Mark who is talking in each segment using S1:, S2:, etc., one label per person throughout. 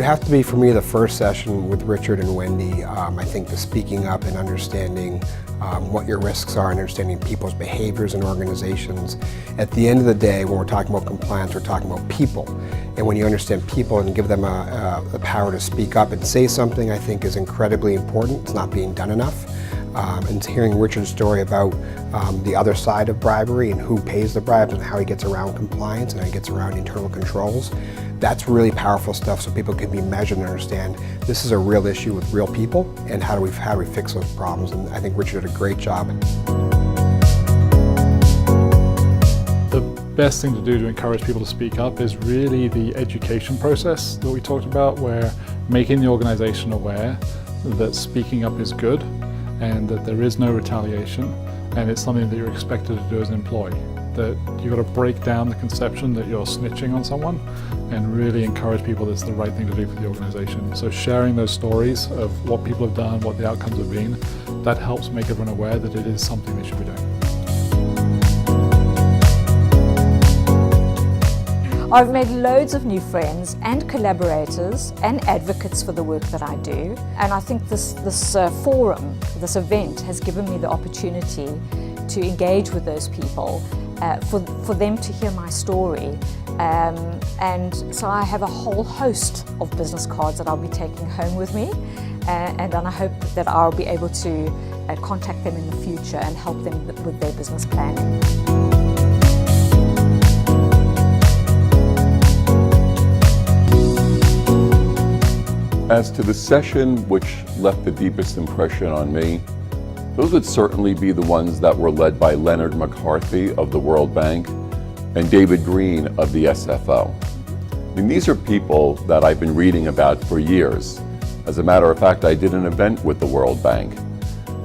S1: would have to be, for me, the first session with Richard and Wendy. I think the speaking up and understanding what your risks are, understanding people's behaviors in organizations. At the end of the day, when we're talking about compliance, we're talking about people. And when you understand people and give them the power to speak up and say something, I think is incredibly important. It's not being done enough. And hearing Richard's story about the other side of bribery and who pays the bribes and how he gets around compliance and how he gets around internal controls, that's really powerful stuff, so people can be measured and understand this is a real issue with real people, and how do we fix those problems. And I think Richard did a great job.
S2: The best thing to do to encourage people to speak up is really the education process that we talked about, where making the organization aware that speaking up is good and that there is no retaliation, and it's something that you're expected to do as an employee. That you've got to break down the conception that you're snitching on someone and really encourage people that it's the right thing to do for the organization. So sharing those stories of what people have done, what the outcomes have been, that helps make everyone aware that it is something they should be doing.
S3: I've made loads of new friends and collaborators and advocates for the work that I do. And I think this forum, this event, has given me the opportunity to engage with those people, for them to hear my story. And so I have a whole host of business cards that I'll be taking home with me. And I hope that I'll be able to contact them in the future and help them with their business planning.
S4: As to the session which left the deepest impression on me, those would certainly be the ones that were led by Leonard McCarthy of the World Bank and David Green of the SFO. I mean, these are people that I've been reading about for years. As a matter of fact, I did an event with the World Bank.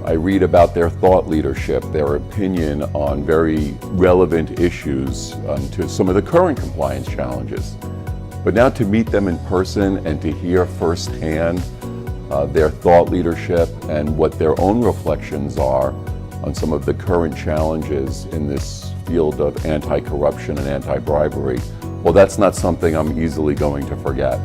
S4: I read about their thought leadership, their opinion on very relevant issues to some of the current compliance challenges. But now to meet them in person and to hear firsthand their thought leadership and what their own reflections are on some of the current challenges in this field of anti-corruption and anti-bribery, well, that's not something I'm easily going to forget.